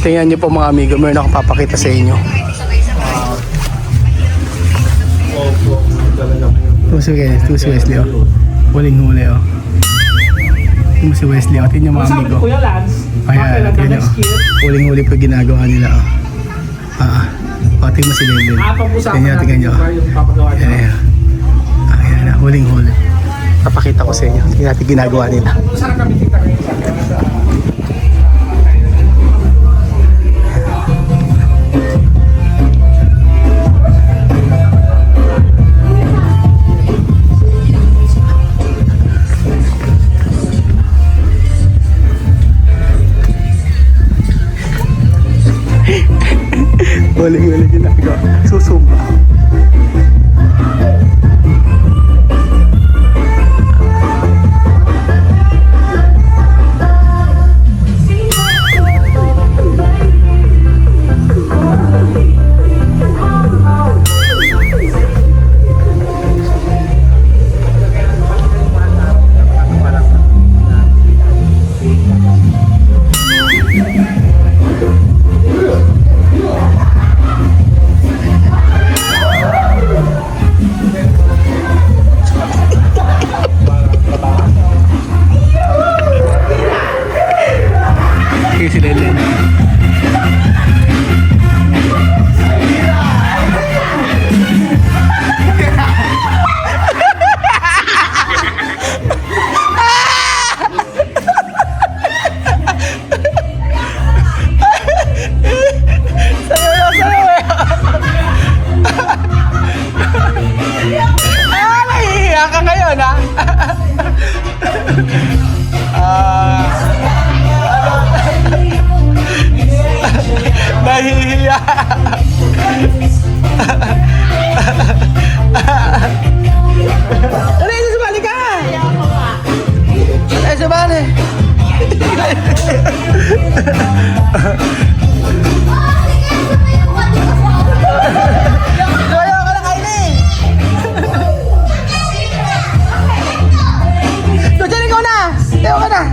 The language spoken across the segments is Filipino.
Tingnan nyo po mga amigo, meron akong papakita sa inyo. Ito si Wesley oh. Huling huli oh. Ito si Wesley oh. Tingnan nyo mga amigo. Ayan, tingnan nyo oh. Huling huli po ginagawa nila oh. Tingnan mo si Lelen. Tingnan nyo oh. Ayan. Ayan, huling huli. Papakita ko sa inyo. Tingnan natin ginagawa nila. Huling-huling ginagawa. Susumba. Si Lelen. Nahihiya ka ngayon ha? Nahihiya. Ano yun? Sumali ka! Ay, sumali! Ayaw ka na kainin! Diyan ikaw na! Ayaw ka na!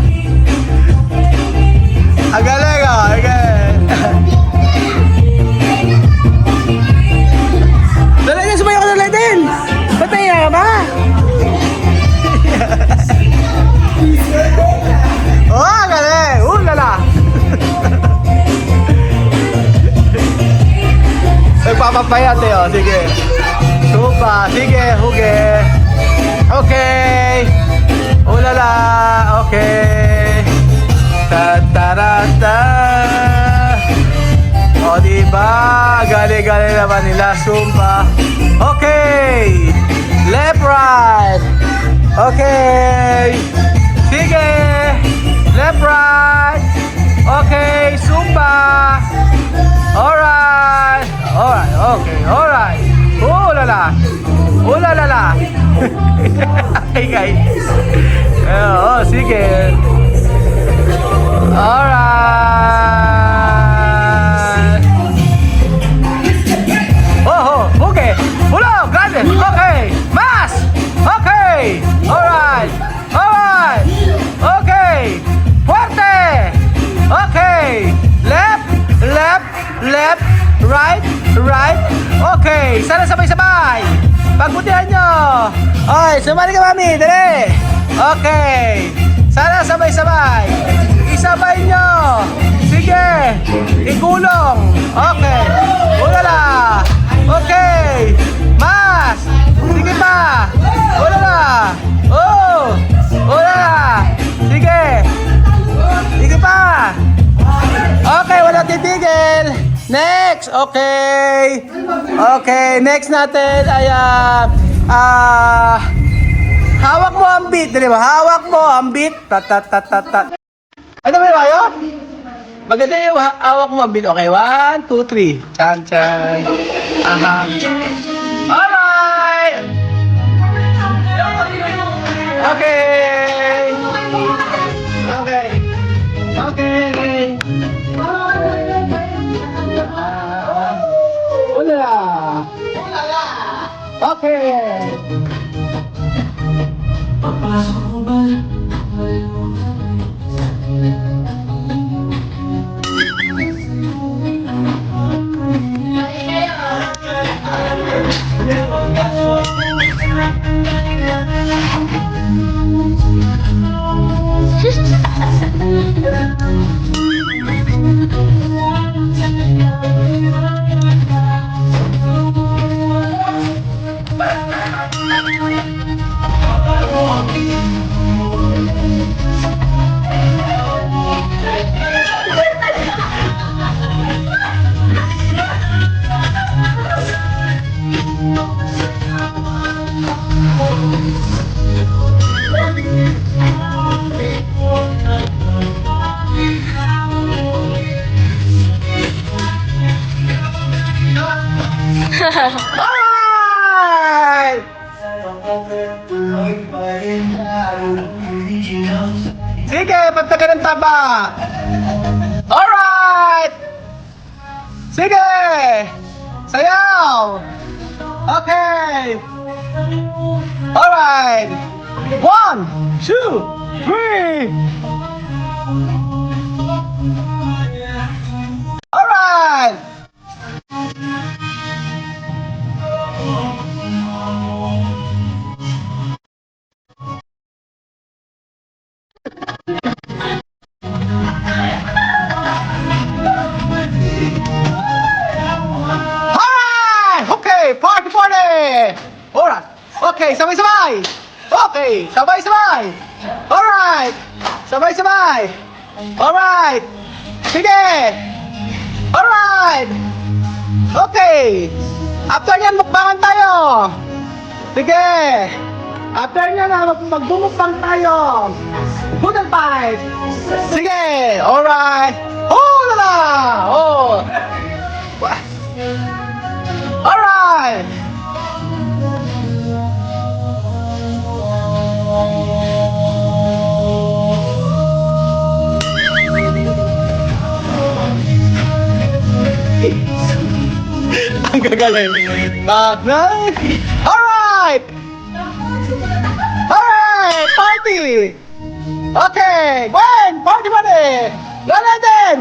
Ang galing oh! Ang galing! Dala niya, sumayo ka na lang din! Ba't naiya ka ba? Oh, galing! Lala! Nagpapapayat eh oh, sige! Supa! Sige, huge! Okay! Lala! Okay! Ta-ta-ra-ta! O diba? Gali-gali naman nila, sumpa. Okay! Left, right! Okay! Sige! Left, right! Okay! Sumpa! Alright! Alright, okay, alright! Lala! Lala! Ay, guys! Oh, sige! Alright! Okay! Hulog! Grande! Okay! Mas! Okay! Alright! Alright! Okay! Fuerte! Okay! Left! Left! Left! Right! Right! Okay! Sana sabay-sabay! Pagbutihan nyo! Okay! Sumali ka, mami! Dali! Okay! Sana sabay-sabay! Isabay nyo! Sige! Igulong! Okay! Ulala! Okay! Mas! Sige pa! Ulala! Oh! Ulala! Sige! Sige pa! Okay, wala titigil! Next! Okay! Okay, next natin ay hawak mo ang beat, di ba? Hawak mo ang beat. Tat. Ano ba Maganda ba yun? Maganda yung hawak mo. Okay, 1, 2, 3. Chan, chan. Aha. Alright! Okay! Okay. Okay. Wala. Okay. Alright! Sige, pagtaga ng taba. Alright! Sige! Sayaw! Okay! Alright! 1, 2, 3! Alright! Alright! Okay, party party! Alright! Okay, sabay-sabay! Okay, sabay-sabay! Alright! Sabay-sabay! Alright! Sige! Alright! Okay! After nyan, mukbangan tayo! Sige! After nyan, magbumukbang tayo! Good and fight! Sige! Alright! Oh, lala! Oh! Alright! Ang gagaling. Alright! Alright! Party! Okay! Gwen! Party party! Lala din!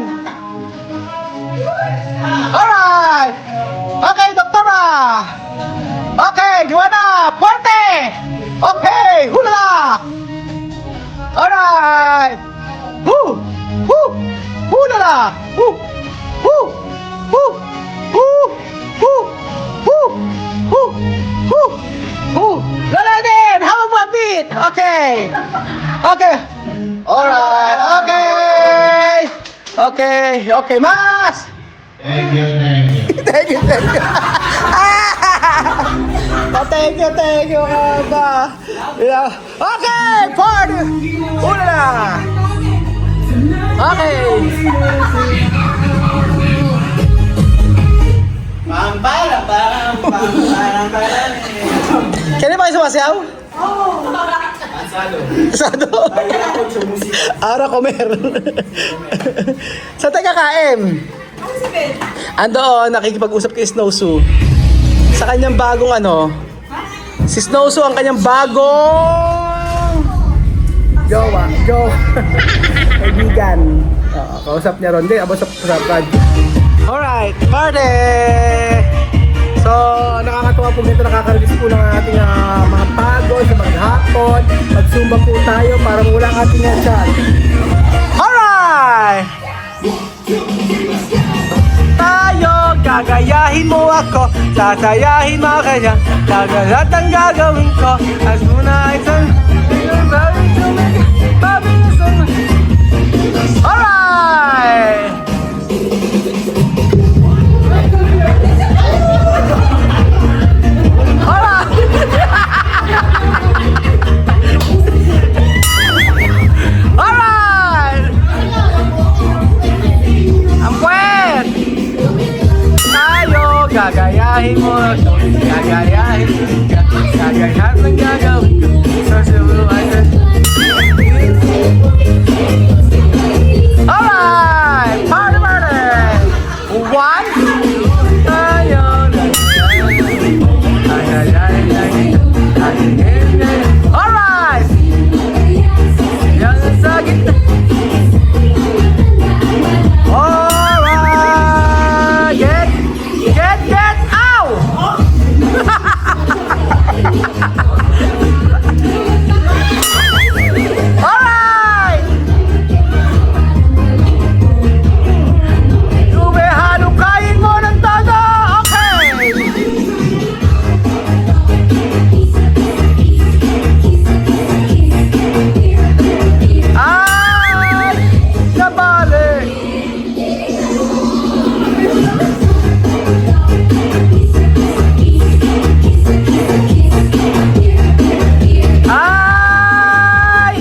Alright! Okay, doktora! Okay, Joanna! Party! Okay! Hula! Alright! Woo! Woo! Hula! Woo! Woo! Woo! Woo! Woo! Woo! Woo! Woo! Woo! Lala din! How about beat? Okay! Okay! Alright! Okay! Okay! Okay, Mas! Thank you, thank you. Thank you, thank you. Oh, thank you, Kaba. Yeah. Okay, party. Ula. Okay. Kaya ba kayo sumasayaw? Asado. Ara ko meron. Sa taga KM. Andoon, nakikipag-usap kay Snowsu. Sa kanyang bagong si Snowsu ang kanyang bagong kaibigan. Kausap niya ron din, abos sa usapan. Alright, party! So, nakakatuwa po dito, nakaka-release po ng ating mga pagod sa maghapon. Mag-zumba po tayo para mula ang ating chat. Alright! Tayo, gagayahin mo ako, sasayahin mo kanya, lahat ang gagawin ko, as muna isang alright! Alright! Gagayahin mo. Gagayahin ka. Gagayahin ng gagawin ko. Sasabuhay ka. Alright! Party, party! One, tayo na alright! Yan sa gitna. Alright! Get out! Alright! Ube, halukayin mo ng todo! Okay! Ay! Nabalik! Ay!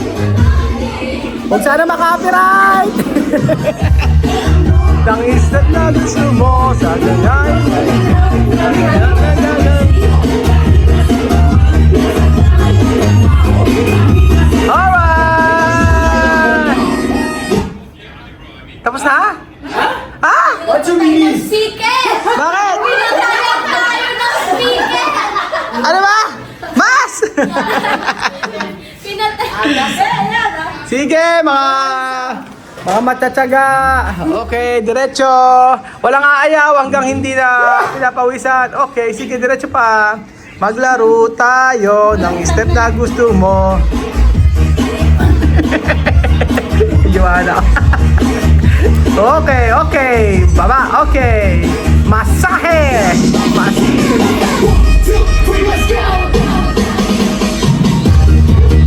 Huwag sana maka-copyright! Nang istat na gusto mo sa ganyan. Alright! Tapos na? Ah! What you mean? Speaker! Bakit? Pinatayang tayo ng speaker! Ano ba? Mas! Pinatayang. Sige, mga matatsaga. Okay, diretso. Walang aayaw hanggang hindi na pinapawisan. Okay, sige, diretso pa. Maglaro tayo ng step na gusto mo. Joanna. Okay. Baba, okay. Masahe.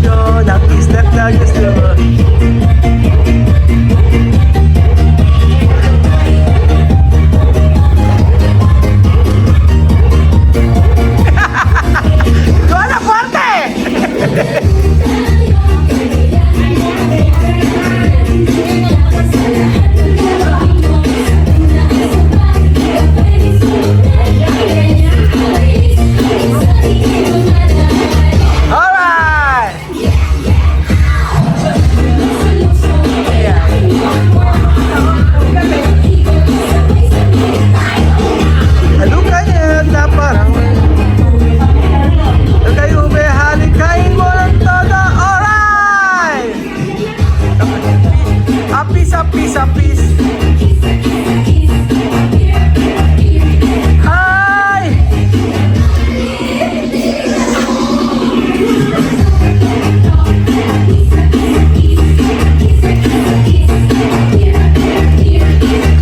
Yo, ng step na gusto mo. Joanna, fuerte! Alright! Halukayin na parang kayo may halikain mo ng todo. Alright! Apis. Hi!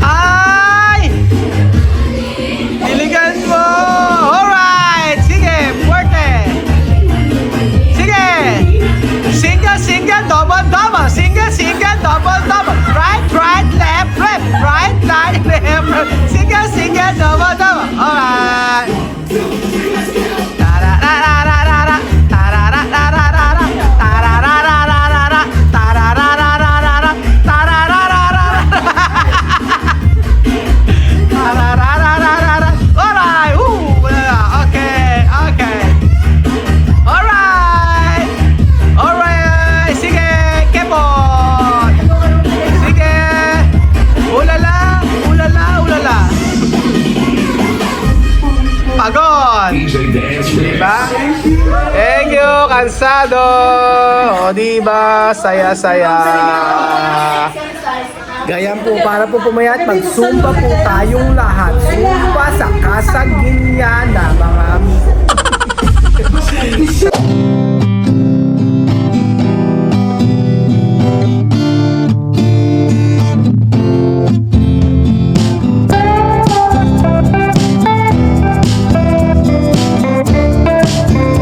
Ay! Diligan mo! Alright! Sige, fuerte! Sige! Single, double, double. Right, left. Right, left. Single, double. Alright! Tararararara, tararararara, tararararara, tararararara, tararararara. Tararararara. Alright! Okay. Alright! Sige! Kepon! Sige! Ulala! Pagod! Diba? Thank you! Kansado! O diba? Saya-saya! Ganyan po, para po pumayat, mag-zumba po tayong lahat. Zumba sa Kasaginyan